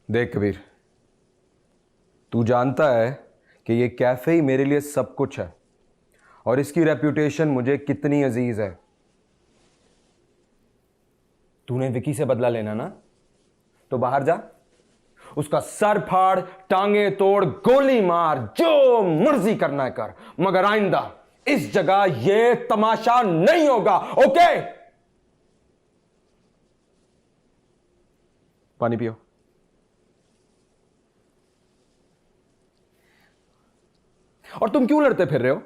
देख कबीर, तू जानता है कि ये कैफे ही मेरे लिए सब कुछ है और इसकी रेप्यूटेशन मुझे कितनी अजीज है। तूने विकी से बदला लेना ना, तो बाहर जा, उसका सर फाड़, टांगे तोड़, गोली मार, जो मर्जी करना है कर, मगर आइंदा इस जगह ये तमाशा नहीं होगा। ओके? पानी पियो। और तुम क्यों लड़ते फिर रहे हो?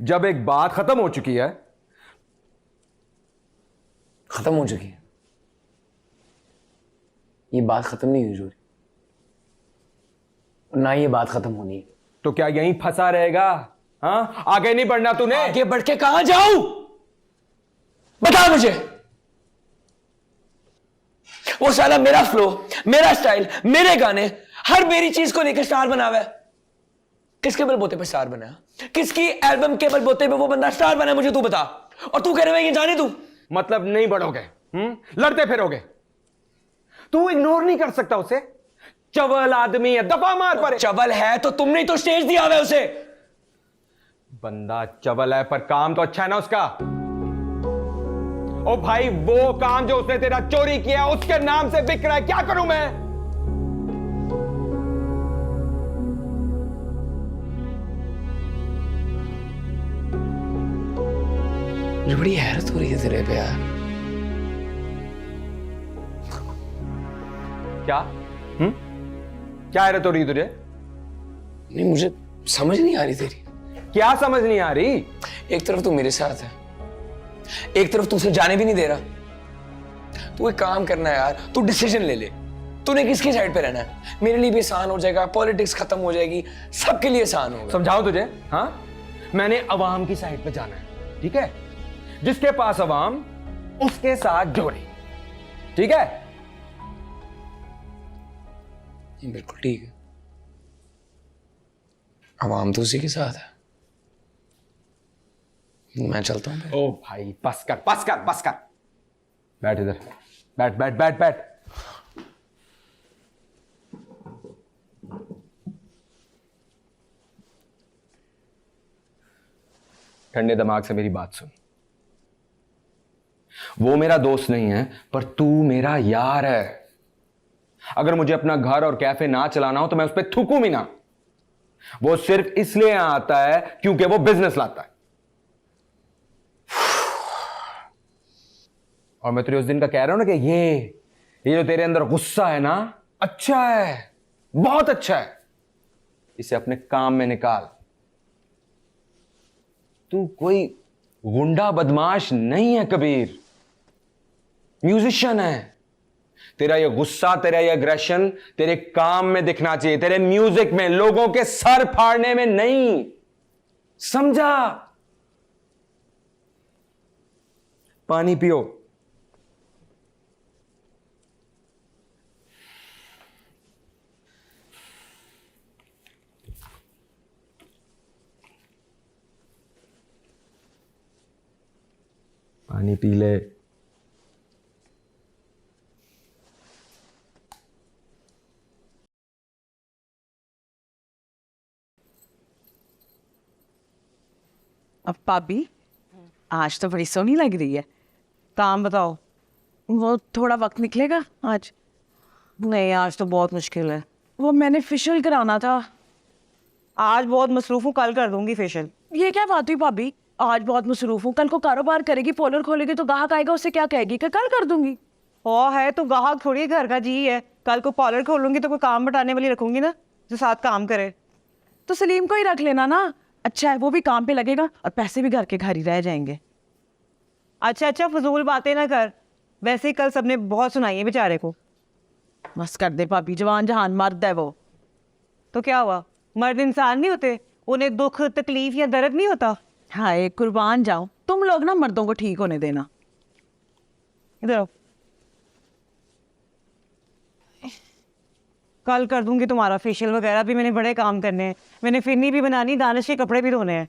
जब एक बात खत्म हो चुकी है। खत्म हो चुकी है? ये बात खत्म नहीं हुई जोरी, ना ये बात खत्म होनी है। तो क्या यहीं फंसा रहेगा? हाँ, आगे नहीं बढ़ना तूने? आगे बढ़ के कहां जाऊं? बता मुझे। वो साला मेरा फ्लो, मेरा स्टाइल, मेरे गाने, हर मेरी चीज को लेकर स्टार बना हुआ है। किसके बलबोते पे स्टार बना? किसकी एल्बम के बलबोते पे वो बंदा स्टार बना? मुझे तू बता। और तू कह रहे ये जाने तू? मतलब नहीं बढ़ोगे? लड़ते फिरोगे? तू इग्नोर नहीं कर सकता उसे? चवल आदमी है, दफा मार पर। चवल है तो तुमने तो स्टेज दिया हुआ है उसे। बंदा चवल है पर काम तो अच्छा है ना उसका। ओ भाई, वो काम जो उसने तेरा चोरी किया उसके नाम से बिक रहा है, क्या करूं मैं? मुझे बड़ी हैरत हो रही है तेरे पे यार। क्या? क्या हैरत हो रही है तुझे? नहीं, मुझे समझ नहीं आ रही तेरी। क्या समझ नहीं आ रही? एक तरफ तू मेरे साथ है, एक तरफ तू उसे जाने भी नहीं दे रहा। तू एक काम करना है यार, तू डिसीजन ले ले। तूने किसकी साइड पे रहना है? मेरे लिए भी आसान हो जाएगा, पॉलिटिक्स खत्म हो जाएगी, सबके लिए आसान होगा। समझाओ तुझे? हाँ, मैंने अवाम की साइड पे जाना है, ठीक है? जिसके पास अवाम, उसके साथ जोड़ी, ठीक है? बिल्कुल ठीक है, अवाम तो उसी के साथ है। मैं चलता हूं। ओ भाई, बस कर बस कर बस कर। बैठ इधर, बैठ बैठ बैठ बैठ। ठंडे दिमाग से मेरी बात सुन। वो मेरा दोस्त नहीं है, पर तू मेरा यार है। अगर मुझे अपना घर और कैफे ना चलाना हो तो मैं उस पर थूकूं भी ना। वो सिर्फ इसलिए आता है क्योंकि वो बिजनेस लाता है। और मैं तुझे उस दिन का कह रहा हूं ना कि ये जो तेरे अंदर गुस्सा है ना, अच्छा है, बहुत अच्छा है। इसे अपने काम में निकाल। तू कोई गुंडा बदमाश नहीं है कबीर, म्यूजिशियन है। तेरा ये गुस्सा, तेरा ये एग्रेशन तेरे काम में दिखना चाहिए, तेरे म्यूजिक में, लोगों के सर फाड़ने में नहीं। समझा? पानी पियो। पानी पी ले। अब भाभी, आज तो बड़ी सोहनी लग रही है। काम बताओ, वो थोड़ा वक्त निकलेगा आज? नहीं, आज तो बहुत मुश्किल है। वो मैंने फेशियल कराना था। आज बहुत मसरूफ हूँ, कल कर दूंगी फेशियल। ये क्या बात हुई भाभी? आज बहुत मसरूफ हूँ, कल को कारोबार करेगी, पार्लर खोलेगी तो ग्राहक आएगा, उससे क्या कहेगी कि कल कर दूंगी? ओ है तो ग्राहक थोड़ी घर का जी है। कल को पार्लर खोलूंगी तो कोई काम बटाने वाली रखूंगी ना, जो साथ काम करे। तो सलीम को ही रख लेना ना, अच्छा है, वो भी काम पे लगेगा और पैसे भी घर के घर ही रह जाएंगे। अच्छा अच्छा, फजूल बातें ना कर। वैसे ही कल सबने बहुत सुनाई है बेचारे को। बस कर दे भाभी, जवान जहान मर्द है वो। तो क्या हुआ, मर्द इंसान नहीं होते? उन्हें दुख तकलीफ या दर्द नहीं होता? हाय कुर्बान जाओ, तुम लोग ना मर्दों को ठीक होने देना। इधर आओ। कल कर दूंगी तुम्हारा फेशियल वगैरह भी। मैंने बड़े काम करने हैं। मैंने फिरनी भी बनानी, दानिश के कपड़े भी धोने हैं।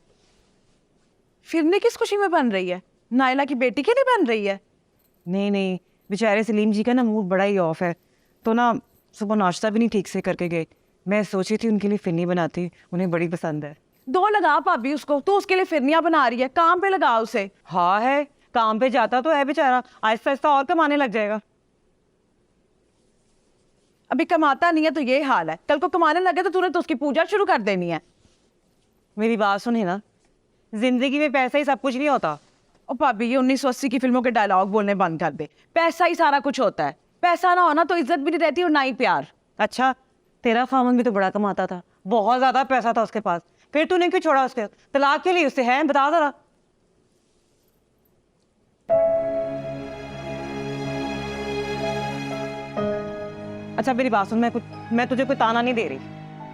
फिरने किस खुशी में बन रही है? नायला की बेटी के लिए बन रही है? नहीं नहीं, बेचारे सलीम जी का ना मूड बड़ा ही ऑफ है। तो ना सुबह नाश्ता भी नहीं ठीक से करके गए। मैं सोची थी उनके लिए फिरनी बनाती, उन्हें बड़ी पसंद है। दो लगा भाभी उसको, तो उसके लिए फिरनियाँ बना रही है, काम पे लगा उसे। हाँ है, काम पे जाता तो है बेचारा, आहिस्ता आहिस्ता और कमाने लग जाएगा। अभी कमाता नहीं है तो ये हाल है, कल को कमाने लगे तो तूने तो उसकी पूजा शुरू कर देनी है। मेरी बात सुने ना, जिंदगी में पैसा ही सब कुछ नहीं होता। और भाभी ये 1980 की फिल्मों के डायलॉग बोलने बंद कर दे। पैसा ही सारा कुछ होता है, पैसा ना होना तो इज्जत भी नहीं रहती और ना ही प्यार। अच्छा, तेरा खामन भी तो बड़ा कमाता था, बहुत ज्यादा पैसा था उसके पास, फिर तूने क्यों छोड़ा उसके? तलाक के लिए उससे है, बता जरा। अच्छा मेरी बात सुन, मैं तुझे कोई ताना नहीं दे रही।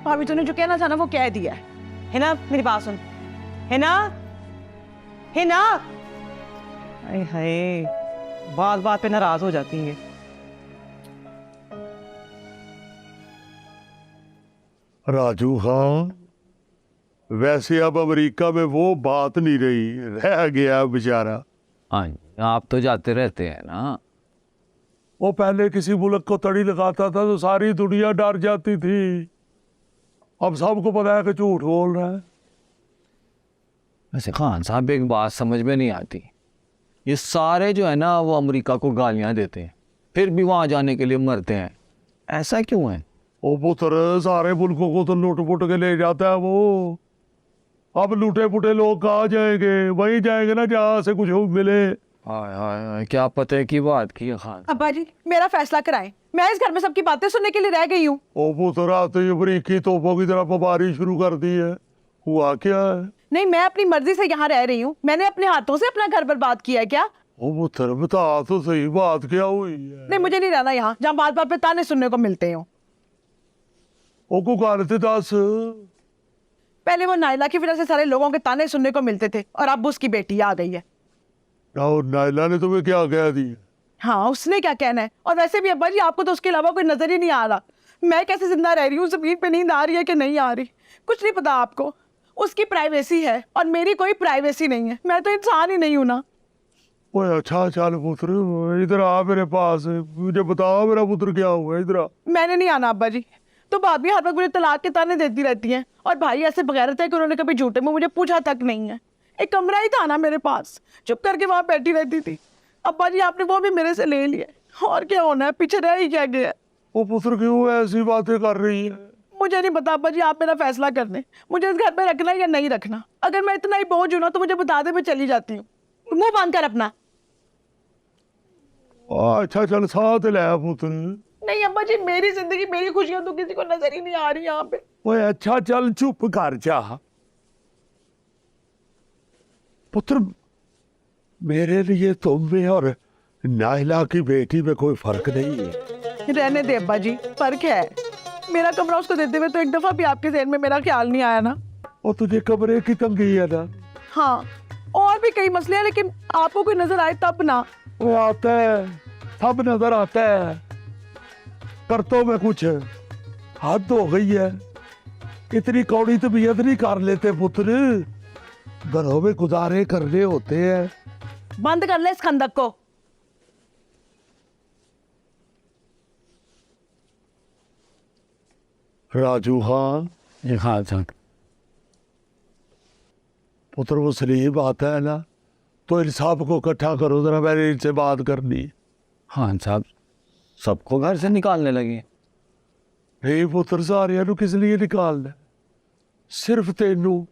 भाभी तूने जो कहना था ना वो कह दिया है ना? मेरी बात सुन, है ना? है ना? अरे हाय, बात बात पे नाराज हो जाती है। राजू हाँ, वैसे अब अमेरिका में वो बात नहीं रही, रह गया बेचारा। हाँ आप तो जाते रहते हैं ना। वो पहले किसी मुल्क को तड़ी लगाता था तो सारी दुनिया डर जाती थी, अब सबको पता है कि झूठ बोल रहा है। वैसे खान साहब एक बात समझ में नहीं आती, ये सारे जो है ना वो अमेरिका को गालियां देते हैं, फिर भी वहां जाने के लिए मरते हैं, ऐसा क्यों है? वो पुत्र सारे मुल्कों को तो लूट पुट के ले जाता है वो। अब लूटे पुटे लोग कहाँ जाएंगे? वहीं जाएंगे ना जहाँ से कुछ मिले। हाय हाय हाय, क्या पते की बात की है खान। अब्बा जी मेरा फैसला कराएं, मैं इस घर में सबकी बातें सुनने के लिए रह गई हूँ। ओ पुत्र आते ही अमरीकी तोपों की तरफ बमबारी शुरू कर दी है, हुआ क्या है? नहीं मैं अपनी मर्जी से यहाँ रह रही हूँ, मैंने अपने हाथों से अपना घर बर्बाद किया है क्या? ओ पुत्र बता तो सही, बात क्या हुई है? नहीं मुझे नहीं रहना यहाँ जहाँ बात बात पे ताने सुनने को मिलते हो। ओ को गालते दास। पहले वो नाइला की वजह से सारे लोगों के ताने सुनने को मिलते थे और अब उसकी बेटी आ गई है। और नाइला ने तुम्हें क्या कह दिया? हाँ उसने क्या कहना है, और वैसे भी अब्बा जी आपको तो उसके अलावा कोई नजर ही नहीं आ रहा। मैं कैसे जिंदा रह रही हूँ, जमीन पे नींद आ रही है कि नहीं आ रही, कुछ नहीं पता आपको। उसकी प्राइवेसी है और मेरी कोई प्राइवेसी नहीं है, मैं तो इंसान ही नहीं हूं ना। ओए अच्छा चल पुत्र इधर आ मेरे पास, मुझे बताओ मेरा पुत्र क्या हुआ, इधर आ। मैंने नहीं आना अब्बा जी। तो भाभी हर वक्त मुझे तलाक के ताने देती रहती हैं और भाई ऐसे बगैरत है कि उन्होंने कभी झूठे में मुझे पूछा तक नहीं है। एक कमरा ही था ना मेरे पास, चुप करके वहां बैठी रहती थी। अब्बा जी आपने वो भी मेरे से ले लिया, और क्या होना है, पीछे रह ही क्या गया। वो पुत्र क्यों ऐसी बातें कर रही है? मुझे नहीं पता अब्बा जी, आप मेरा फैसला कर दें, मुझे इस घर पे रखना या नहीं रखना। अगर मैं इतना ही बोझ हूं ना तो मुझे बता दे, मैं चली जाती हूँ। मुंह बंद कर अपना। अच्छा चल साथ ले पुत्र। नहीं अब्बा जी, मेरी जिंदगी मेरी खुशियां तो किसी को नजर ही नहीं आ रही यहाँ पे। ओए अच्छा चल चुप कर जा पुत्र, मेरे लिए तुम में और नाइला की बेटी में कोई फर्क नहीं है। रहने दे अब्बा जी, फर्क है। मेरा कमरा उसको देते हुए तो एक दफा भी आपके ज़हन में मेरा ख्याल नहीं आया ना। और तुझे कमरे की तंगी है ना? हाँ और भी कई मसले हैं, लेकिन आपको कोई नजर आए तब ना। वो आता है, सब नजर आता है, कर तो मैं कुछ हद हो गई है। इतनी कौड़ी तबीयत नहीं कर लेते पुत्र, घरों में गुजारे करने होते हैं। बंद कर ले इस खंदक को। राजू हाँ ये खान साहब, पुत्र वो सलीम आता है ना, तो इन सब को इकट्ठा करो जरा, मैंने इनसे बात करनी। खान साहब सबको घर से निकालने लगे। नहीं पुत्र सारिया नु किस लिए निकालना, सिर्फ तेनू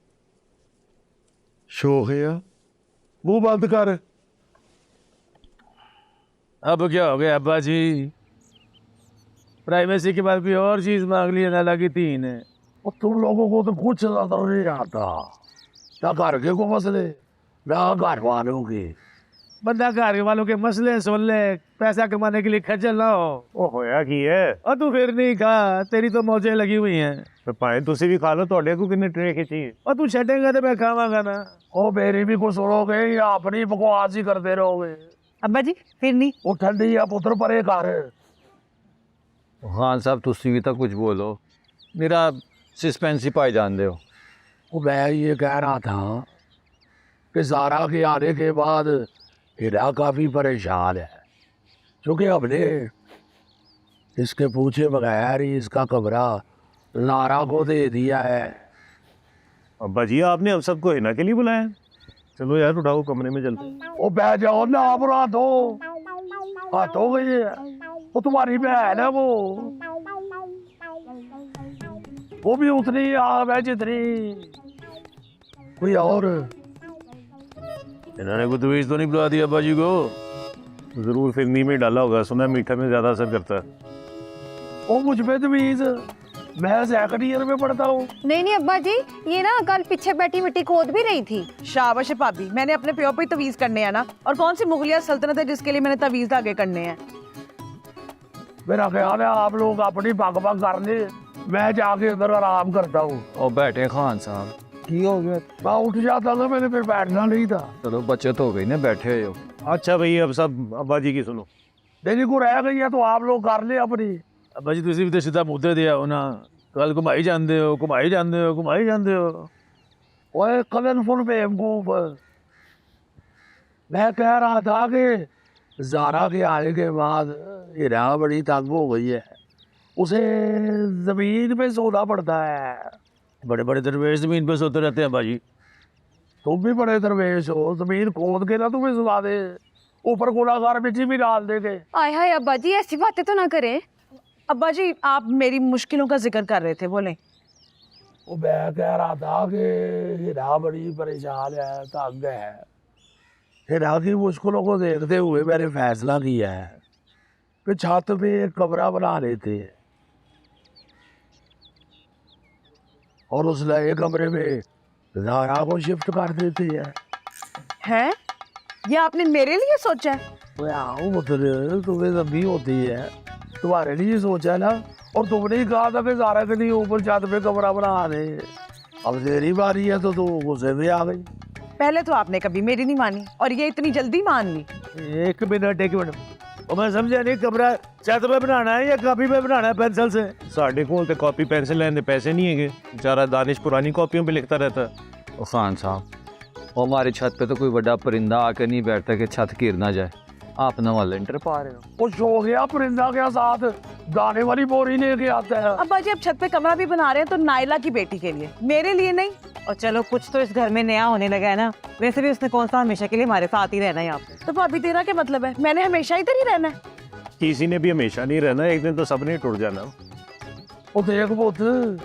शौक है। मुंह बंद कर। अब क्या हो गया अब्बा जी, प्राइवेसी के बाद भी और चीज मांग ली नाला की तीन है। और तुम लोगों को तो कुछ ज्यादा नहीं आता, ना घर के को मसले ना घर वालों के। बंदा घर वालों के मसले सुन ले, पैसा कमाने के लिए खज्जल ना हो। ਉਹ ਹੋਇਆ ਕੀ ਹੈ? और तू फिर नहीं खा, तेरी तो मौजें लगी हुई हैं। ਤੇ ਭਾਵੇਂ ਤੁਸੀਂ ਵੀ ਖਾ ਲਓ, ਤੁਹਾਡੇ ਕੋ ਕਿੰਨੇ ਟਰੇ ਖਿੱਚੀ। और तू छटेगा तो मैं खावांगा ना। ओ मेरी भी कुछ सुनोगे या अपनी बकवास ही करते रहोगे? अब्बा जी फिर नहीं। वो ठंडी है पुत्र, परे कर। खान साहब तुसी भी तो कुछ बोलो, मेरा सस्पेंस ही पाई जान दो। वो मैं ये कह रहा था कि ज़ारा के आने के बाद हिरा काफ़ी परेशान है, क्योंकि हमने इसके पूछे बगैर ही इसका कमरा लारा को दे दिया है। अब्बा जी आपने हम सबको हिना के लिए बुलाया है? चलो यार उठाओ कमरे में चलते हैं। वो बैठ जाओ ना आप, रात हो गई है। वो तुम्हारी बहन है, वो भी उतनी आम है जितनी कोई और। इन्होंने कोई तवीज तो नहीं बुला दिया अब्बा जी को? जरूर फिरनी में डाला होगा, सुना मीठा में ज्यादा असर करता है। वो मुझ पे तमीज, मैं सेकंड ईयर में पढ़ता हूँ। नहीं नहीं अब्बा जी, ये ना कल पीछे बैठी मिट्टी खोद भी रही थी। शाबाश है भाभी, मैंने अपने प्यो पे ही तवीज करने हैं ना। और कौन सी मुगलिया सल्तनत है जिसके लिए मैंने तवीज धागे करने हैं। मेरा ख्याल है आप लोग अपनी भाग भाग कर ले, मैं जाके इधर आराम करता हूँ। और बैठे खान साहब, की हो गया? मैं उठ जाता था, मैंने फिर बैठना नहीं था। चलो बचत हो गई ना, बैठे हो। अच्छा भाई अब सब अब्बा जी की सुनो। मेरी को रह गई है तो आप लोग कर ले अपनी। अब्बा जी तुसी भी तो सीधा मुद्दे दिया हो ना, कल घुमाई जाते हो घुमाई जाते हो घुमाई जाते हो। ओए कलरफुल बेवकूफ, मैं कह रहा था कि ज़ारा के आने के बाद हिरा बड़ी तंग हो गई है, उसे जमीन पे सोना पड़ता है। बड़े बड़े दरवेश जमीन पे सोते रहते हैं अब्बा जी। तुम भी बड़े दरवेश हो, जमीन खोद के ना तुम्हें सुला दे, ऊपर गोलाकार मिट्टी भी डाल देंगे। आय हाय अब्बा जी, ऐसी बातें तो ना करें। अब्बा जी आप मेरी मुश्किलों का जिक्र कर रहे थे, बोले। वो मैं कह रहा था कि हिरा बड़ी परेशान है, तंग है। हिरा की मुश्किलों को देखते हुए मैंने फैसला किया है कि छत पे एक कमरा बना लेते हैं और उस नए कमरे में ज़ारा को शिफ्ट कर देते हैं। हैं? ये आपने मेरे लिए सोचा है? मैं आऊँ पुत्र, तुम्हें तभी होती है, तुम्हारे लिए सोचा है ना। और तुमने ही कहा था कि ज़ारा के लिए ऊपर छत पे कमरा बना दे। अब तेरी बारी है तो तू गुस्से में आ गई। पहले तो आपने कभी मेरी नहीं मानी और ये इतनी जल्दी मान ली। एक मिनट और मैं समझा नहीं, कमरा छत पे बनाना है या कॉपी पे बनाना है पेंसिल से? साढ़े को तो कॉपी पेंसिल लेने पैसे नहीं है, बेचारा दानिश पुरानी कॉपियों पे लिखता रहता है। ओ खान साहब, वो हमारी छत पे तो कोई बड़ा परिंदा आके नहीं बैठता कि छत गिर ना जाए। आप नवा लेंटर पा रहे हो। वो सो गया परिंदा के साथ दाने वाली बोरी लेके आता है। अब्बा जी अब छत पे कमरा भी बना रहे हैं तो नायला की बेटी के लिए, मेरे लिए नहीं। और चलो कुछ तो इस घर में नया होने लगा है ना। वैसे भी उसने कौन सा हमेशा के लिए हमारे साथ ही रहना है यहाँ पे। तो भाभी तेरा क्या मतलब है? मैंने हमेशा इधर ही रहना है। किसी ने भी हमेशा नहीं रहना, एक दिन तो सबने टूट जाना। वो देख पुत्र,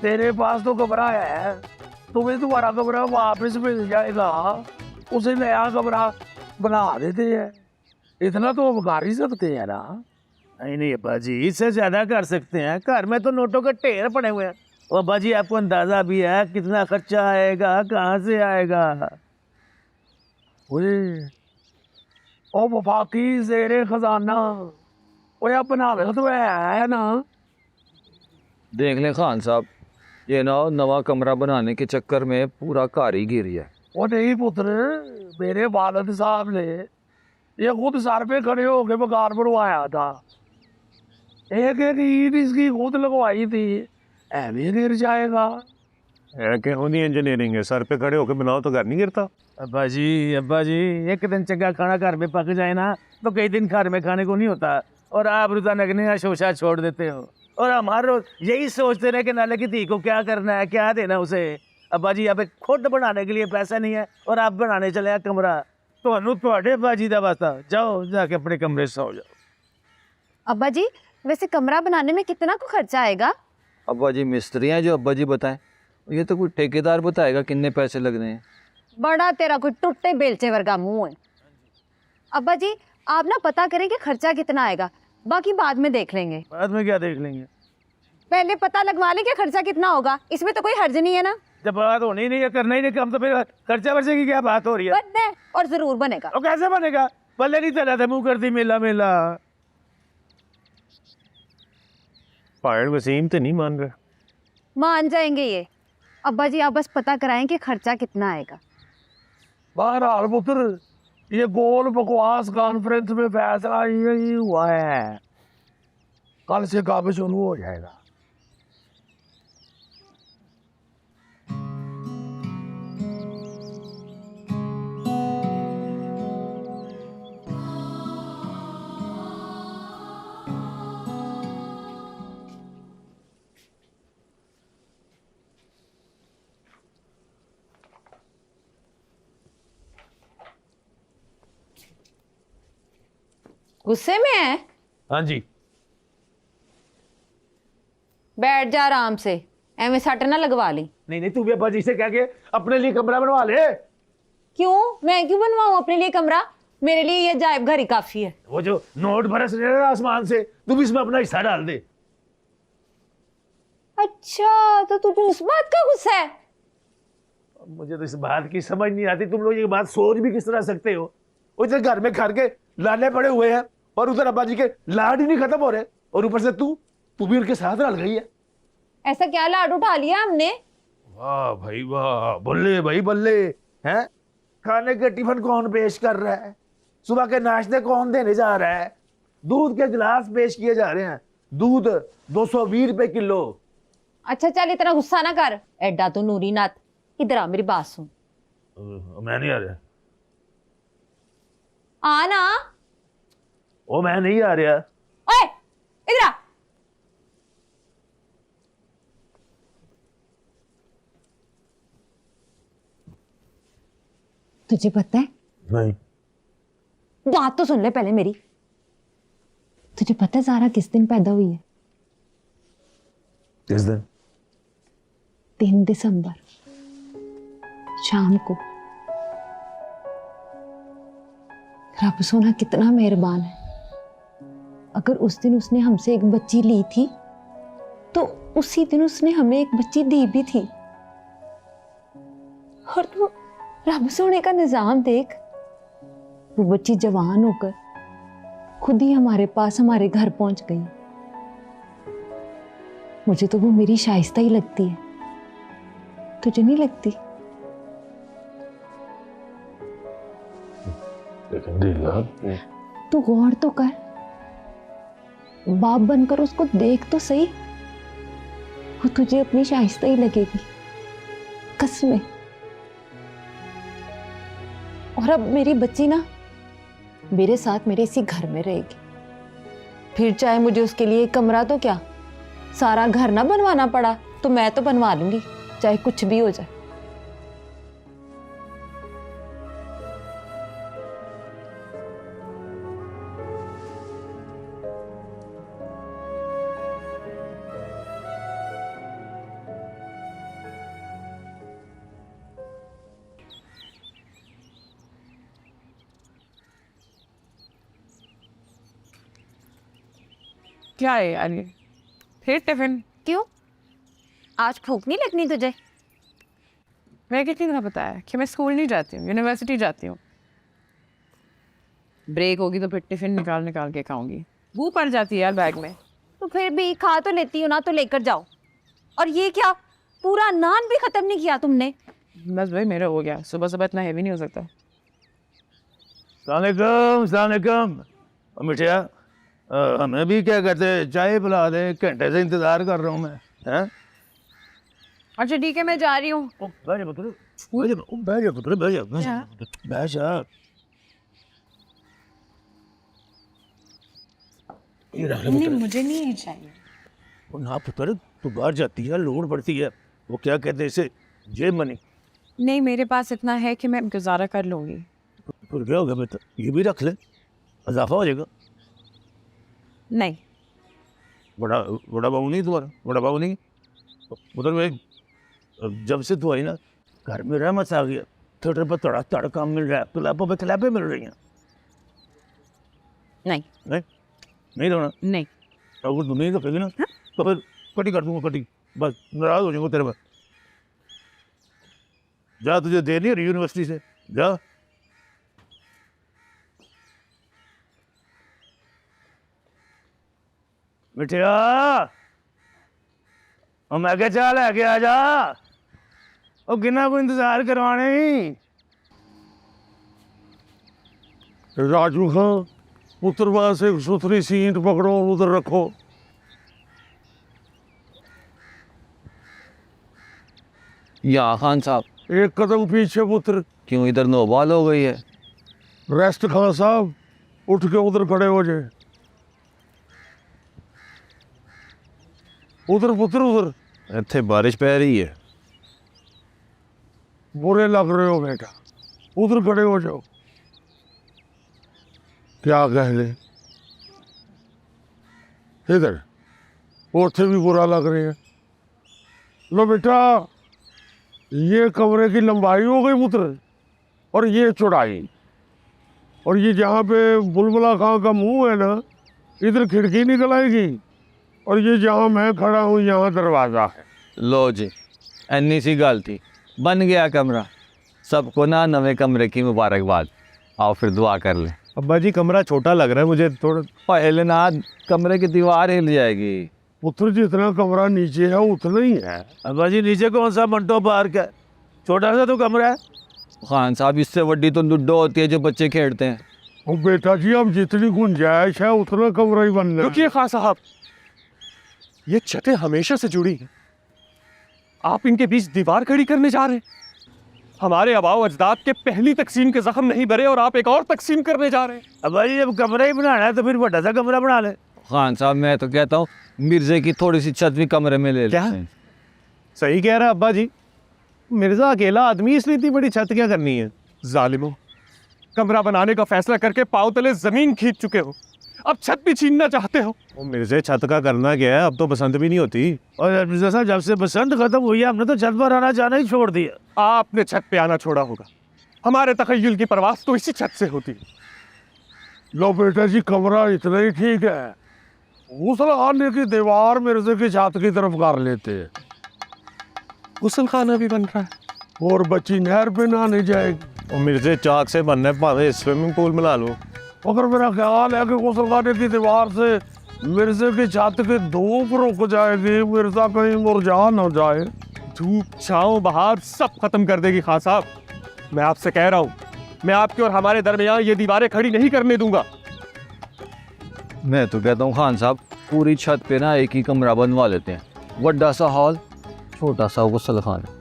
तेरे पास तो कमरा है, तुम्हें तुम्हारा कमरा वापस मिल जाएगा, उसे नया कमरा बना देते हैं। इतना तो हम कर ही सकते हैं ना। नहीं नहीं अब्बा जी, इससे ज्यादा कर सकते हैं। घर में तो नोटों के ढेर पड़े हुए हैं। और अब्बा जी आपको अंदाजा भी है कितना खर्चा आएगा, कहाँ से आएगा? ओ वफाकी ज़ेरे खजाना, वो अपना तो है ना। देख लें खान साहब, ये ना नवा कमरा बनाने के चक्कर में पूरा घर ही गिर है। वो नहीं पुत्र, मेरे वालिद साहब ने ये खुद सर पे खड़े होके मकान बनवाया था। एक एक ईंट इसकी खुद लगवाई थी, ऐਵੇਂ गिर जाएगा। क्या होनी इंजीनियरिंग है, सर पे खड़े होकर बनाओ तो घर नहीं गिरता। अब्बा जी एक दिन चंगा खाना घर में पक जाए ना तो कई दिन घर में खाने को नहीं होता। और आप रोजाना नया शोशा छोड़ देते हो। और हमारे रोज यही सोचते रहे कि नाले की धी को क्या करना है, क्या देना उसे। अब्बा जी यहाँ पे खुद बनाने के लिए पैसा नहीं है और आप बनाने चले हैं कमरा। तो थोड़े अब्बा जी का वास्ता, जाओ जाके अपने कमरे से सो जाओ। अब्बा जी वैसे कमरा बनाने में कितना को खर्चा आएगा? अब्बा जी मिस्त्री हैं जो अब्बा जी बताएं, ये तो कोई ठेकेदार बताएगा कितने पैसे लगने हैं। बड़ा तेरा कोई टूटे बेलचे वर्गा मुंह है। अब्बा जी आप ना पता करें कि खर्चा कितना आएगा, बाकी बाद में देख लेंगे। बाद में क्या देख लेंगे? पहले पता लगवा लें कि खर्चा कितना होगा, इसमें तो कोई हर्ज नहीं है ना। जब बात होनी ही नहीं है, करना ही नहीं काम, तो फिर खर्चा वर्चे की क्या बात हो रही है? बनना है और जरूर बनेगा। और कैसे बनेगा? पहले नहीं चला था, मुंह कर दी मेला मेला। पायड़ वसीम तो नहीं मान रहे। मान जाएंगे ये। अब्बा जी आप बस पता कराएं कि खर्चा कितना आएगा। बहरहाल पुत्र, ये गोल बकवास कॉन्फ्रेंस में फैसला यही हुआ है, कल से काम शुरू हो जाएगा। गुस्से में है? हाँ जी। बैठ जा आराम से, एवं सट ना लगवा ली। नहीं नहीं, तू भी अब्बा जी से कह के अपने लिए कमरा बनवा ले। क्यों? मैं क्यों बनवाऊं अपने लिए कमरा? मेरे लिए ये जायब घर ही काफी है। वो जो नोट बरस रहे हैं आसमान से, तू भी इसमें अपना हिस्सा डाल दे। अच्छा, तो तुझे उस बात का गुस्सा है? मुझे तो इस बात की समझ नहीं आती, तुम लोग ये बात सोच भी किस तरह सकते हो। उधर घर में घर के लाले पड़े हुए हैं और उधर अब्बा जी के लाड ही नहीं खत्म हो रहे, और ऊपर से तू भी उनके साथ रल गई है। ऐसा क्या लाड उठा लिया हमने? वाह भाई वाह, बल्ले भाई बल्ले। हैं, खाने के टिफिन कौन पेश कर रहा है, सुबह के नाश्ते कौन देने जा रहा है, दूध के गिलास पेश किए जा रहे हैं, दूध 220 रुपए किलो। अच्छा चल, इतना गुस्सा ना कर, एडा तो नूरी नाथ। इधर आ, मेरी बात सुन। मैं नहीं आ रहा। आ ना। ओ मैं नहीं आ रहा। ओए इधर आ। तुझे पता है? नहीं। बात तो सुन ले पहले मेरी। तुझे पता है ज़ारा किस दिन पैदा हुई है? किस दिन? 3 दिसंबर शाम को। रब सोना कितना मेहरबान है। अगर उस दिन उसने हमसे एक बच्ची ली थी तो उसी दिन उसने हमें एक बच्ची दी भी थी। और तू रब सोने का निजाम देख, वो बच्ची जवान होकर खुद ही हमारे पास हमारे घर पहुंच गई। मुझे तो वो मेरी शाइस्ता ही लगती है, तुझे नहीं लगती? तू गौर तो कर, बाप बनकर उसको देख तो सही, वो तुझे अपनी शाइस्ता ही लगेगी कसमें। और अब मेरी बच्ची ना मेरे साथ मेरे इसी घर में रहेगी, फिर चाहे मुझे उसके लिए कमरा तो क्या सारा घर ना बनवाना पड़ा तो मैं तो बनवा लूंगी, चाहे कुछ भी हो जाए। क्या है यार ये, फिर टिफिन? क्यों, आज भूख नहीं लगनी तुझे? मैं कितनी दफा बताया कि मैं स्कूल नहीं जाती हूँ, यूनिवर्सिटी जाती हूँ। ब्रेक होगी तो फिर टिफिन निकाल निकाल के खाऊंगी, भूख पड़ जाती है यार बैग में। तो फिर भी खा तो लेती हो ना, तो लेकर जाओ। और ये क्या, पूरा नान भी खत्म नहीं किया तुमने? बस भाई मेरा हो गया, सुबह सुबह इतना हैवी नहीं हो सकता। सलामकुम मिठिया, हमें भी क्या कहते हैं चाय पिला दे, घंटे से इंतजार कर रहा हूँ मैं। हैं? अच्छा ठीक है, मैं जा रही हूँ। बैठ जा पुत्र, बैठ जा। ये रख ले नहीं पुत्र। मुझे नहीं चाहिए। ओ ना पुत्र, तू बाहर जाती है, लोड पड़ती है, वो क्या कहते हैं इसे, जेब मनी। नहीं मेरे पास इतना है कि मैं गुजारा कर लूंगी। फिर क्या हो गया बेटा, ये भी रख ले, इजाफा हो जाएगा। नहीं बड़ा बड़ा बाबू नहीं तुम्हारा, बड़ा बाबू नहीं उधर में। जब से तू आई ना, घर में रहमत आ गया, थिएटर पर तड़ा तड़ काम मिल रहा है, क्लैपों पे क्लैपें मिल रही हैं। नहीं नहीं रोना, नहीं। अगर तू नहीं रखेगी ना तो फिर कटी कर दूंगा, कटी, बस नाराज हो जाऊंगा तेरे पर। जा, तुझे देर नहीं हो रही यूनिवर्सिटी से, जा। मिठिया, और मैं क्या चाल है, आ जा, और किन्ना को इंतजार करवाने ही। राजू खां, पुत्र पास एक सुथरी सीट पकड़ो और उधर रखो। या खान साहब, एक कदम पीछे पुत्र। क्यों इधर नौबाल हो गई है? रेस्ट खान साहब, उठ के उधर खड़े हो जाए। उधर पुत्र, उधर। इत्थे बारिश पै रही है। बुरे लग रहे हो बेटा, उधर खड़े हो जाओ। क्या कह ले, इधर ओठे भी बुरा लग रहे हैं। लो बेटा, ये कमरे की लंबाई हो गई पुत्र, और ये चौड़ाई, और ये जहाँ पे बुलबुला खां का मुंह है ना, इधर खिड़की निकल आएगी, और ये जहाँ मैं खड़ा हूँ यहाँ दरवाज़ा है। लो जी, अन्नी सी गल थी, बन गया कमरा। सबको ना नवे कमरे की मुबारकबाद। आओ फिर दुआ कर ले। अब्बा जी कमरा छोटा लग रहा है मुझे थोड़ा। पहले ना कमरे की दीवार हिल जाएगी। पुत्र जितना कमरा नीचे है उतना ही है। अब्बा जी नीचे कौन सा मंटो पार्क है, छोटा सा तो कमरा है। खान साहब, इससे बड़ी तो लूडो होती है जो बच्चे खेलते हैं। ओ बेटा जी, अब जितनी गुंजाइश है उतना कमरा ही बनना है। रुकिए खान साहब, ये छतें हमेशा से जुड़ी हैं, आप इनके बीच दीवार खड़ी करने जा रहे हैं। हमारे आबाओ अजदाद के पहली तकसीम के जख्म नहीं भरे और आप एक और तकसीम करने जा रहे हैं। अब्बा जी जब कमरा ही बनाना है तो फिर बड़ा सा कमरा बना ले। खान साहब, मैं तो कहता हूँ मिर्जे की थोड़ी सी छत भी कमरे में ले लेते हैं। सही कह रहा है अब्बा जी, मिर्जा अकेला आदमी, इसलिए इतनी बड़ी छत क्या करनी है। जालिमो, कमरा बनाने का फैसला करके पाँव तले जमीन खींच चुके हो, अब छत भी छीनना चाहते हो। वो मिर्जे छत का करना क्या है, अब तो पसंद भी नहीं होती। और मिर्जा साहब जब से बसंत खत्म हुई है हमने तो छत पर आना जाना ही छोड़ दिया। आपने छत पे आना छोड़ा होगा, हमारे तखय्युल की परवास तो इसी छत से होती है। लो बेटा जी, कमरा इतना ही ठीक है। गुसलखाने की दीवार मिर्जे की छत की तरफ कर लेते हैं, गुसल खाना भी बन रहा है और बच्ची नहर पे नहाने जाएगी। वो मिर्जे चाक से बनना है, भावे स्विमिंग पूल बना लो। अगर मेरा ख्याल है कि गुसलखाने की दीवार से मिर्जे की छत की धूप रुक जाएगी, मिर्जा कहीं मुरझा न जाए। धूप छाँव बहार सब खत्म कर देगी खान साहब। मैं आपसे कह रहा हूँ, मैं आपके और हमारे दरमियान ये दीवारें खड़ी नहीं करने दूंगा। मैं तो कहता हूँ खान साहब, पूरी छत पे ना एक ही कमरा बनवा लेते हैं, बड़ा सा हॉल, छोटा सा गुसलखाना।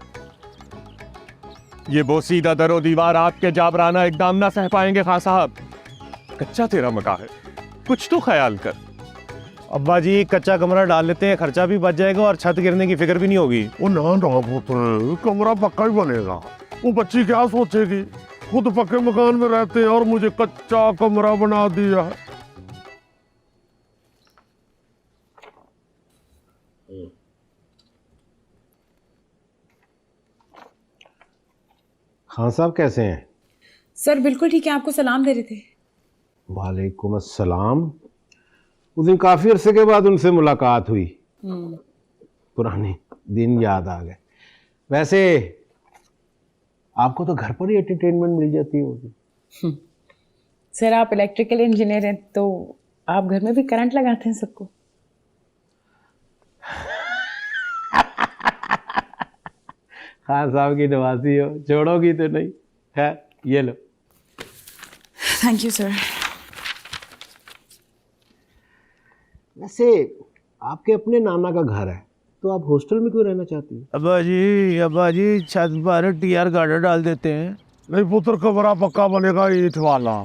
ये बोसीदा दरो दीवार आपके जाबराना इकदाम ना सह पाएंगे खान साहब। कच्चा तेरा मकान है, कुछ तो ख्याल कर। अब्बा जी कच्चा कमरा डाल लेते हैं, खर्चा भी बच जाएगा और छत गिरने की फिक्र भी नहीं होगी। वो ना पुत्र, कमरा पक्का ही बनेगा। वो बच्ची क्या सोचेगी, खुद पक्के मकान में रहते हैं और मुझे कच्चा कमरा बना दिया है। खान साहब कैसे हैं? सर बिल्कुल ठीक है, आपको सलाम दे रहे थे। वालेकुम अस्सलाम। उस दिन काफ़ी अरसे के बाद उनसे मुलाकात हुई, पुराने दिन याद आ गए। वैसे आपको तो घर पर ही एंटरटेनमेंट मिल जाती होगी। सर आप इलेक्ट्रिकल इंजीनियर हैं तो आप घर में भी करंट लगाते हैं सबको। खान साहब की नवाजी हो, छोड़ोगी तो नहीं। है ये लो। Thank you sir. वैसे आपके अपने नाना का घर है, तो आप हॉस्टल में क्यों रहना चाहती हैं? अब्बा जी छत पर टीआर गार्डर डाल देते हैं। नहीं पुत्र, कमरा पक्का बनेगा, ईंट वाला,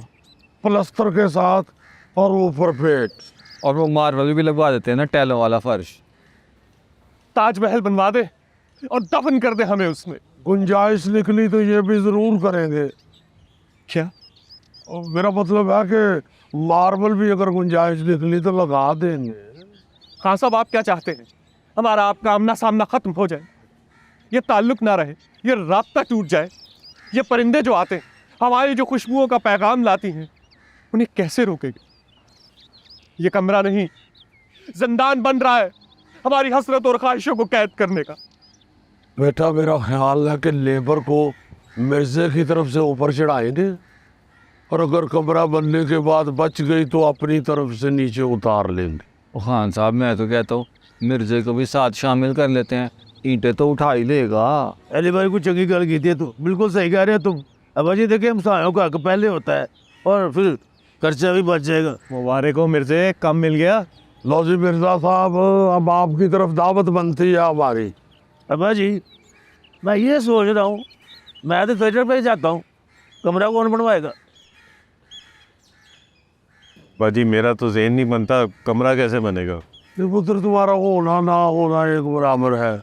प्लस्तर के साथ और ऊपर पेट, और वो मार्बल भी लगवा देते हैं ना, टैलों वाला फर्श। ताजमहल बनवा दे और दफन कर दे हमें उसमें। गुंजाइश निकली तो ये भी जरूर करेंगे। क्या? और मेरा मतलब है कि मार्बल भी अगर गुंजाइश निकली तो लगा देंगे। खान साहब आप क्या चाहते हैं, हमारा आपका आमना सामना खत्म हो जाए, ये ताल्लुक ना रहे, ये राब्ता टूट जाए। ये परिंदे जो आते हैं, हमारी जो खुशबुओं का पैगाम लाती हैं, उन्हें कैसे रोकेंगे? ये कमरा नहीं, जिंदान बन रहा है हमारी हसरत और ख्वाहिशों को कैद करने का। बेटा मेरा ख्याल है कि लेबर को मिर्जे की तरफ से ऊपर चढ़ाएंगे, और अगर कमरा बनने के बाद बच गई तो अपनी तरफ से नीचे उतार लेंगे। खान साहब, मैं तो कहता हूँ मिर्जे को भी साथ शामिल कर लेते हैं, ईंटें तो उठा ही लेगा। अली भाई कुछ चंगी गल की थी, तू बिल्कुल सही कह रहे हो तुम। अब्बा जी देखिए, हमसायों का हक पहले होता है और फिर खर्चा भी बच जाएगा। मुबारक हो मिर्जे, कम मिल गया। लो जी मिर्जा साहब, अब आपकी तरफ दावत बनती है हमारी। अब्बा जी मैं ये सोच रहा हूँ, मैं तो थिएटर पे ही जाता हूँ, कमरा कौन बनवाएगा? बाजी मेरा तो ज़हन नहीं बनता, कमरा कैसे बनेगा? ये पुत्र तुम्हारा होना ना होना एक बराबर है।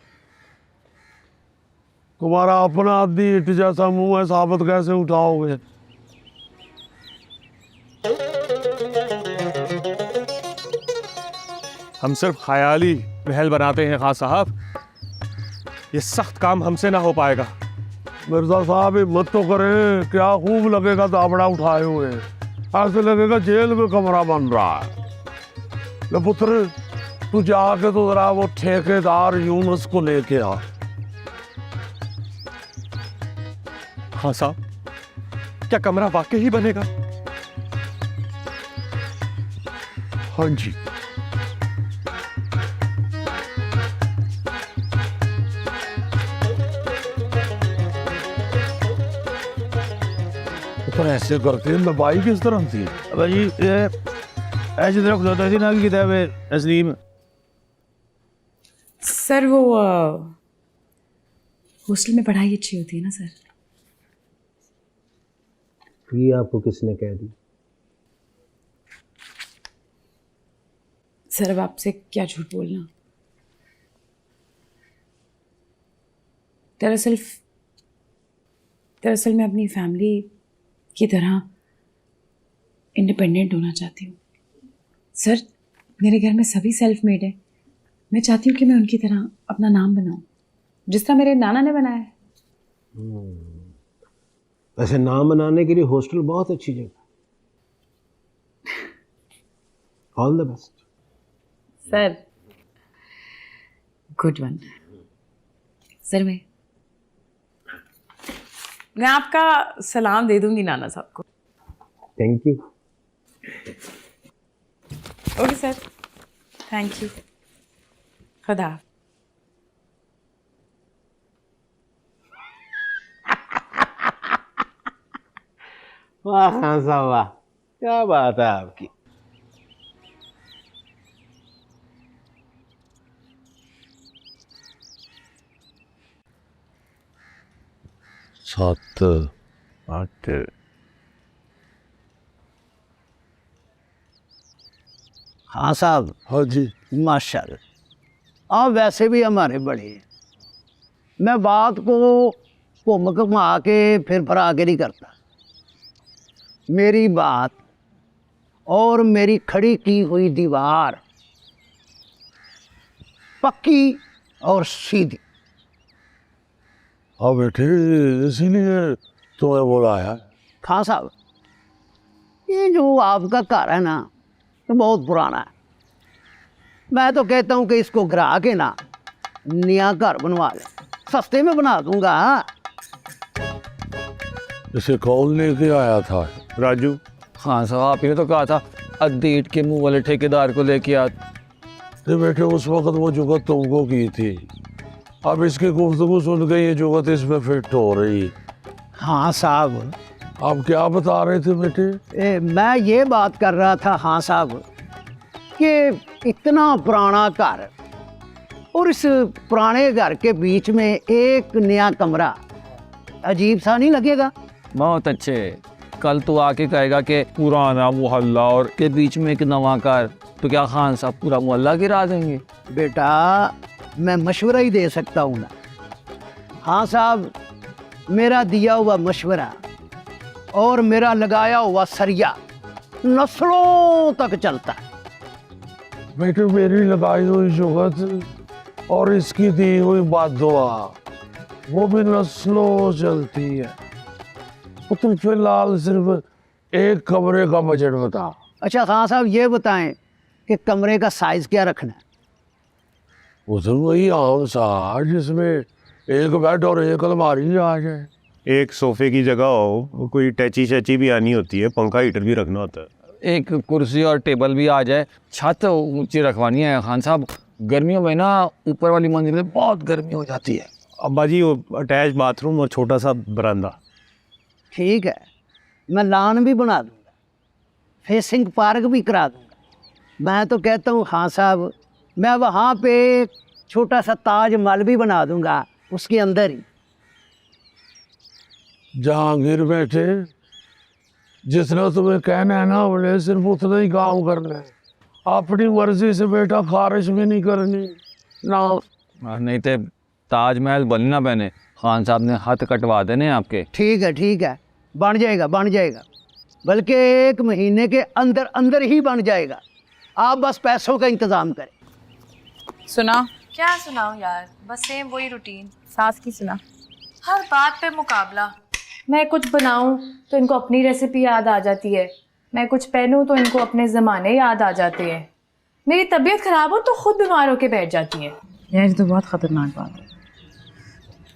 तुम्हारा अपना आदि ईंट जैसा मुंह है, साबित कैसे उठाओगे? हम सिर्फ ख्याली महल बनाते हैं खान साहब, ये सख्त काम हमसे ना हो पाएगा। मिर्जा साहब हिम्मत तो करें, क्या खूब लगेगा दाबड़ा उठाए हुए, ऐसे लगेगा जेल में कमरा बन रहा है। ले पुत्र, तू जाके तो जरा वो ठेकेदार यूनुस को लेके आ। हाँ साहब, क्या कमरा वाकई ही बनेगा? हाँ जी। तो ऐसे करते हैं, लंबाई किस तरह थी? अब्बा जी ये ऐसी तरह खुदा थी ना कि किताब है तस्लीम। सर वो हॉस्टल में पढ़ाई अच्छी होती है ना सर? ये आपको किसने कह दी? सर अब आपसे क्या झूठ बोलना। दरअसल मैं अपनी फैमिली की तरह इंडिपेंडेंट होना चाहती हूँ सर। मेरे घर में सभी सेल्फ मेड है। मैं चाहती हूँ कि मैं उनकी तरह अपना नाम बनाऊं, जिस तरह मेरे नाना ने बनाया है। वैसे नाम बनाने के लिए हॉस्टल बहुत अच्छी जगह। All the best sir. Good one. Sir मैं आपका सलाम दे दूंगी नाना साहब को। Thank you. Okay sir, thank you. खुदा। वाह खान साहब वाह, क्या बात है आपकी। सात आठ हाँ साहब। हाँ जी। माशाल्लाह, आप वैसे भी हमारे बड़े हैं। मैं बात को घुम घुमा के फिर फरा के नहीं करता। मेरी बात और मेरी खड़ी की हुई दीवार पक्की और सीधी। हाँ बेटे, इसीलिए तुम्हें बुलाया। खान साहब, ये जो आपका घर है ना, तो बहुत पुराना है। मैं तो कहता हूँ कि इसको गिरा के ना नया घर बनवा ले, सस्ते में बना दूंगा। इसे कौन लेके आया था? राजू। हाँ साहब, आप ही ने तो कहा था अद्धी ईंट के मुंह वाले ठेकेदार को लेके आ। तो बेटे उस वक्त वो जुगत तुमको की थी, अब इसकी गुफ्तगू सुन के ये जुगत इसमें फिट हो रही। हाँ साहब। आप क्या बता रहे थे बेटे? मैं ये बात कर रहा था हाँ साहब कि इतना पुराना घर और इस पुराने घर के बीच में एक नया कमरा अजीब सा नहीं लगेगा? बहुत अच्छे। कल तो आके कहेगा कि पुराना मोहल्ला और के बीच में एक नवा घर, तो क्या खान साहब पूरा मोहल्ला गिरा देंगे? बेटा मैं मशवरा ही दे सकता हूँ ना। हाँ साहब, मेरा दिया हुआ मशवरा और मेरा लगाया हुआ सरिया नस्लों तक चलता है। बेटे मेरी लगाई हुई जुगत और इसकी दी हुई बादुआ वो भी नस्लों चलती है। तो तुम फिलहाल सिर्फ एक कमरे का बजट बता। अच्छा खान साहब, ये बताएं कि कमरे का साइज क्या रखना है? वो तो वही आम सा जिसमें एक बेड और एक अलमारी आ जाए। एक सोफे की जगह हो, कोई टैची शैची भी आनी होती है, पंखा हीटर भी रखना होता है। एक कुर्सी और टेबल भी आ जाए। छत ऊंची रखवानी है खान साहब, गर्मियों में ना ऊपर वाली मंजिल में बहुत गर्मी हो जाती है। अब्बा जी वो अटैच बाथरूम और छोटा सा बरामदा। ठीक है, मैं लॉन भी बना दूंगा, फेसिंग पार्क भी करा दूंगा। मैं तो कहता हूँ हाँ साहब, मैं वहाँ पे एक छोटा सा ताज महल भी बना दूंगा उसके अंदर ही। जहांगीर बेटे, जितना तुम्हें कहना है ना हमने सिर्फ उतना ही काम करना है। अपनी मर्जी से बेटा खारिज भी नहीं करनी ना। नहीं तो ताजमहल बन ना बने, खान साहब ने हाथ कटवा देने आपके। ठीक है, बन जाएगा बल्कि 1 महीने के अंदर अंदर ही बन जाएगा। आप बस पैसों का इंतज़ाम करें। सुना? क्या सुनाऊं यार, बस सेम वही रूटीन। सास की सुना? हर बात पे मुकाबला। मैं कुछ बनाऊं तो इनको अपनी रेसिपी याद आ जाती है, मैं कुछ पहनूं तो इनको अपने ज़माने याद आ जाते हैं, मेरी तबीयत ख़राब हो तो खुद बीमार होके बैठ जाती है। यार ये तो बहुत ख़तरनाक बात है।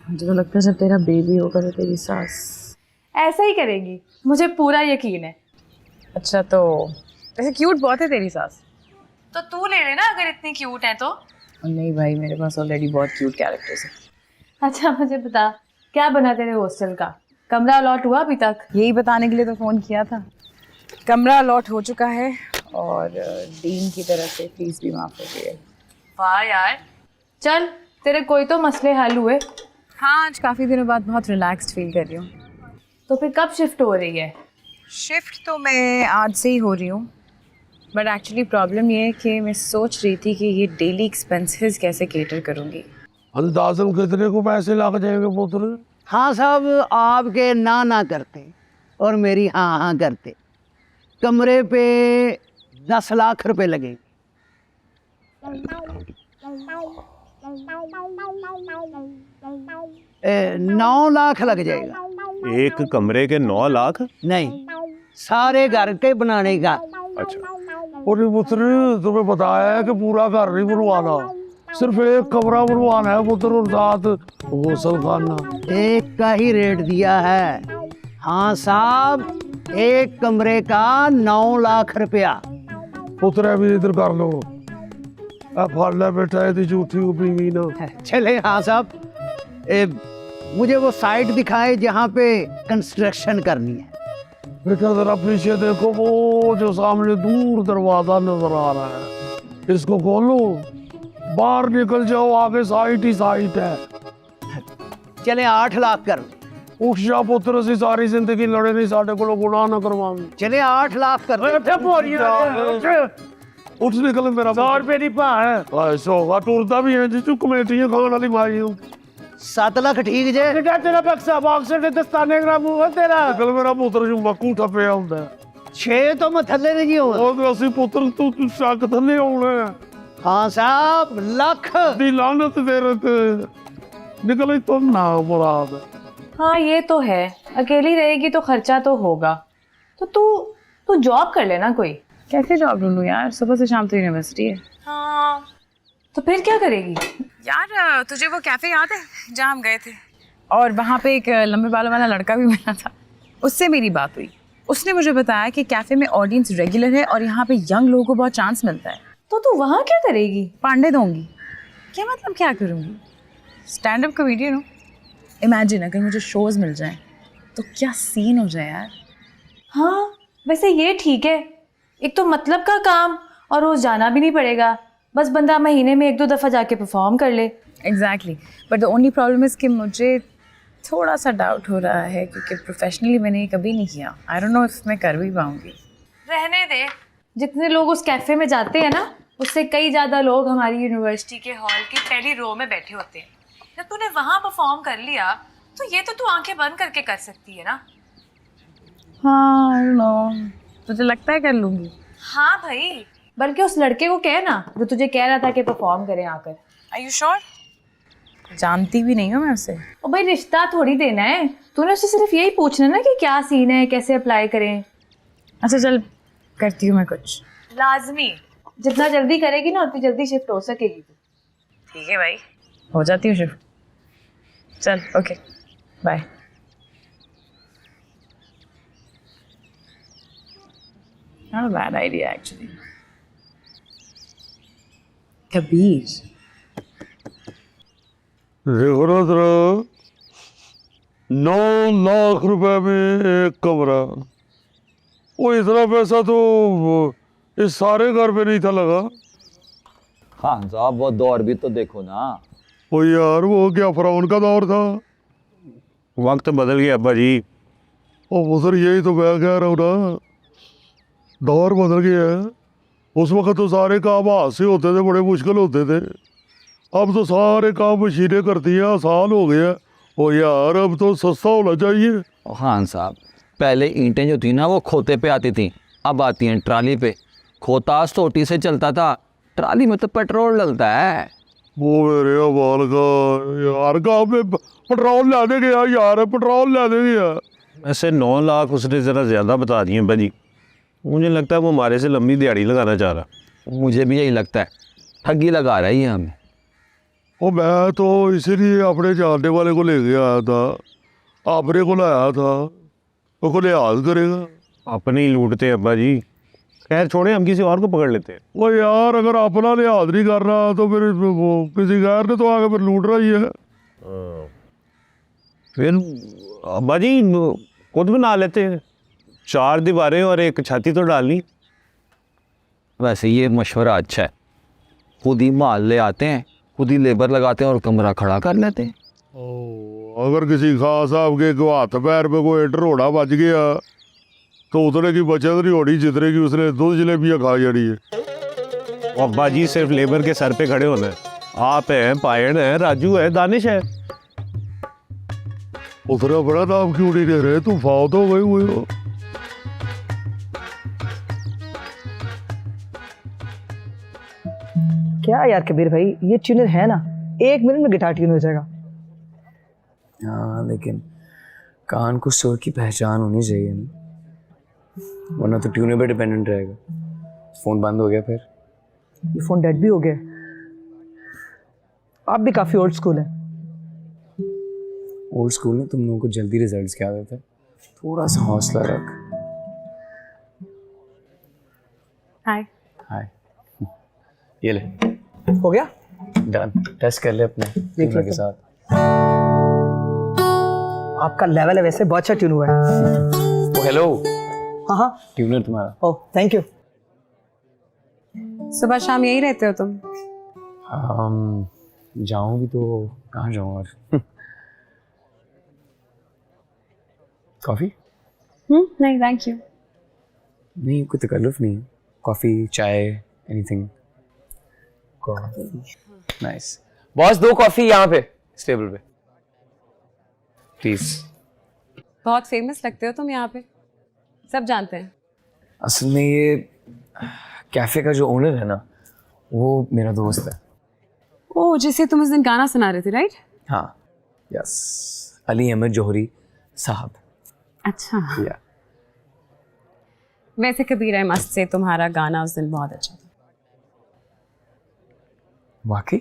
मुझे तो लगता है जब तेरा बेबी होगा तो तेरी सास ऐसा ही करेगी, मुझे पूरा यकीन है। अच्छा तो वैसे क्यूट बहुत है तेरी सास। तो तू ले लेना अगर इतनी क्यूट है तो। नहीं भाई, मेरे पास ऑलरेडी बहुत क्यूट कैरेक्टर्स हैं। अच्छा मुझे बता, क्या बना तेरे हॉस्टल का? कमरा अलॉट हुआ अभी तक? यही बताने के लिए तो फ़ोन किया था। कमरा अलॉट हो चुका है और डीन की तरफ से फीस भी माफ़ हो गई है। वाह यार, चल तेरे कोई तो मसले हल हुए। हाँ, आज काफ़ी दिनों बाद बहुत रिलैक्स्ड फील कर रही हूँ। तो फिर कब शिफ्ट हो रही है? शिफ्ट तो मैं आज से ही हो रही हूँ, बट एक्चुअली प्रॉब्लम ये है कि मैं सोच रही थी कि ये डेली एक्सपेंसेस कैसे केटर करूँगी। अंदाजन कितने को पैसे लग जाएंगे पुत्र? हाँ साहब, आपके ना करते और मेरी हाँ करते कमरे पे 10 लाख रुपए लगेंगे। 9 लाख लग जाएगा। एक कमरे के 9 लाख? नहीं, सारे घर के बनाने का। अच्छा। अरे पुत्र, तुम्हें बताया है कि पूरा घर नहीं बनवाना, सिर्फ एक कमरा बनवाना है पुत्र, और साथ गौसल खाना। एक का ही रेट दिया है। हाँ साहब, एक कमरे का 9 लाख रुपया। पुत्र अभी इधर कर लो, फाला बेटा है झूठी उपी ना। चले हाँ साहब, मुझे वो साइट दिखाए जहाँ पे कंस्ट्रक्शन करनी है। बेटा जरा पीछे देखो, वो जो सामने दूर दरवाजा नजर आ रहा है, इसको खोलो, बाहर निकल जाओ, आगे साइट ही साइट है। चले 8 लाख कर। उठ जा पुत्र, सी सारी जिंदगी लड़े नहीं, साढ़े को गुनाह ना करवाएंगे। चले 8 लाख कर। उठ निकल मेरा 100 रुपए नहीं पा है। ऐसा होगा, टूरता भी है जी, कमेटियां खाने वाली मारी हूँ। 7 लाख ठीक जे। तेरा बक्सा बॉक्स के दस्ताने का मुंह है तेरा। निकल मेरा पुत्र जो मकूठा पे आउंदा है। 6 तो मैं थल्ले नहीं हूँ। ਉਹ ਤੇ ਅਸੀਂ ਪੁੱਤਰ ਤੂੰ ਸ਼ੱਕ ਥੱਲੇ ਆਉਣਾ। हाँ साहब, लाख ਦੀ ਲਾਨਤ ਤੇਰੇ ਤੇ ਨਿਕਲੇ ਤੋਂ ਨਾ ਮੁਰਾਦ। हाँ ये तो है, अकेली रहेगी तो खर्चा तो होगा। तो तू जॉब कर लेना कोई। कैसे जॉब ढूंढूं यार, सुबह से शाम तो यूनिवर्सिटी है। हाँ तो फिर क्या करेगी? यार तुझे वो कैफे याद है जहाँ हम गए थे, और वहाँ पे एक लंबे बालों वाला लड़का भी मिला था, उससे मेरी बात हुई। उसने मुझे बताया कि कैफे में ऑडियंस रेगुलर है और यहाँ पे यंग लोगों को बहुत चांस मिलता है। तो तू वहाँ क्या करेगी? पांडे दूंगी। क्या मतलब क्या करूँगी? स्टैंड अप कॉमेडियन हूँ। इमेजिन अगर मुझे शोज मिल जाएं तो क्या सीन हो जाए यार। हाँ वैसे ये ठीक है, एक तो मतलब का काम और रोज जाना भी नहीं पड़ेगा, बस बंदा महीने में 1-2 दफ़ा जाके परफॉर्म कर ले। Exactly, but the only problem is कि मुझे थोड़ा सा डाउट हो रहा है क्योंकि प्रोफेशनली मैंने ये कभी नहीं किया। आई डोंट नो इफ मैं कर भी पाऊँगी। रहने दे, जितने लोग उस कैफ़े में जाते हैं ना, उससे कई ज़्यादा लोग हमारी यूनिवर्सिटी के हॉल की पहली रो में बैठे होते हैं। जब तूने वहाँ परफॉर्म कर लिया तो ये तो तू आंखें बंद करके कर सकती है ना। हाँ आई डोंट नो, तुझे लगता है कर लूँगी? हाँ भाई, बल्कि उस लड़के को कह ना जो तुझे कह रहा था कि परफॉर्म करें आकर। Are you sure? जानती भी नहीं हूँ मैं उसे। ओ भाई, रिश्ता थोड़ी देना है, तूने उससे सिर्फ यही पूछना ना कि क्या सीन है, कैसे अप्लाई करें। अच्छा चल, करती हूँ मैं कुछ। लाजमी, जितना जल्दी करेगी ना उतनी जल्दी शिफ्ट हो सकेगी तू। ठीक है भाई, हो जाती हूँ शिफ्ट। चल okay bye. Not a bad idea actually. Kabir, देखो ना जरा, 9 लाख रुपए में एक कमरा, वो इतना पैसा तो इस सारे घर पे नहीं था लगा। हाँ साहब, वो दौर भी तो देखो ना। ओ यार, वो क्या फिरौन का दौर था। वक्त बदल गया अब्बा जी। ओ मुसर, यही तो मैं कह रहा हूँ ना, दौर बदल गया है। उस वक्त तो सारे काम हाथ से होते थे, बड़े मुश्किल होते थे। अब तो सारे काम मशीनें करती हैं, आसान हो गया। ओ यार, अब तो सस्ता होना चाहिए। हाँ साहब, पहले ईंटें जो थी ना वो खोते पे आती थी, अब आती हैं ट्राली पे। खोता सोटी से चलता था, ट्राली में तो पेट्रोल डलता है। वो मेरे अमाल का यार, काम में पेट्रोल ला देंगे यार, पेट्रोल ला देंगे यार। ऐसे 9 लाख उसने ज़रा ज़्यादा बता दिए अब्बा जी। मुझे लगता है वो हमारे से लंबी दिहाड़ी लगाना चाह रहा। मुझे भी यही लगता है, ठगी लगा रहा है ये हमें। वो मैं तो इसीलिए अपने जानने वाले को लेके आया था, आपने को लाया था, वो को लिहाज करेगा। अपने ही लूटते अब्बा जी। खैर छोड़े, हम किसी और को पकड़ लेते हैं। वो यार अगर अपना लिहाज नहीं कर रहा तो फिर वो किसी गैर ने तो आगे फिर लूट रहा ही है। फिर अब्बा जी खुद बना लेते हैं, 4 दीवारें और एक छाती तो डालनी। वैसे ये मशवरा अच्छा है, खुद ही माल ले आते हैं, खुद ही लेबर लगाते हैं और कमरा खड़ा कर लेते हैं। अगर किसी खास साहब के हाथ पैर पे कोई रोड़ा बज गया तो उतने की बचत नहीं होनी जितने की उसने 2 जलेबियाँ खा जानी है। अब्बा जी सिर्फ लेबर के सर पे खड़े होना है। आप हैं, पायन है, राजू है, दानिश है। उतना बड़ा नाम क्यों नहीं दे रहे, तुम फाउत हो गए हुए हो। क्या यार कबीर भाई, ये ट्यूनर है ना, 1 मिनट में गिटार ट्यून हो जाएगा। हाँ लेकिन कान को सुर की पहचान होनी चाहिए ना, वरना तो ट्यूनर पे डिपेंडेंट रहेगा। फ़ोन बंद हो गया फिर। ये फ़ोन डेड भी हो गया। आप भी काफ़ी ओल्ड स्कूल हैं। ओल्ड स्कूल में तुम लोगों को जल्दी रिजल्ट्स क्या देते हैं, थोड़ा सा हौसला रख। हाय। हाय, ये ले। हो गया डन। टेस्ट कर ले अपने ट्यूनर के साथ। आपका लेवल है वैसे, बहुत अच्छा ट्यून हुआ है। ओ हेलो। हाँ हाँ, ट्यूनर तुम्हारा। Oh thank you. सुबह शाम यही रहते हो तुम? जाऊँ भी तो कहाँ जाऊँ और कॉफ़ी? नहीं थैंक यू। नहीं, कोई तकल्लुफ़ नहीं है। कॉफ़ी, चाय, एनीथिंग। नाइस बॉस, 2 कॉफ़ी यहाँ पे इस टेबल पे प्लीज़। बहुत फेमस लगते हो तुम यहाँ पे, सब जानते हैं। असल में ये कैफ़े का जो ओनर है ना, वो मेरा दोस्त है। ओह, जिसे तुम उस दिन गाना सुना रहे थे, राइट? हाँ यस, अली अहमद जौहरी साहब। अच्छा। या वैसे कबीर है मस्त से तुम्हारा गाना उस दिन बहुत अच्छा था। वाकई?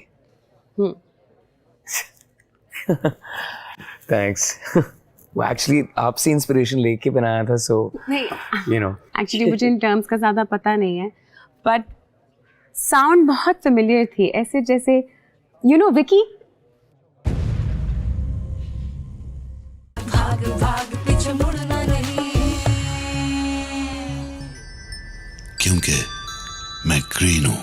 थैंक्स। वो एक्चुअली आपसे इंस्पिरेशन लेके बनाया था, सो नहीं यू नो। एक्चुअली मुझे इन टर्म्स का ज़्यादा पता नहीं है, बट साउंड बहुत फेमिलियर थी, ऐसे जैसे यू नो विकी। भाग भाग पीछे मुड़ना नहीं, क्योंकि मैं ग्रीन हूं।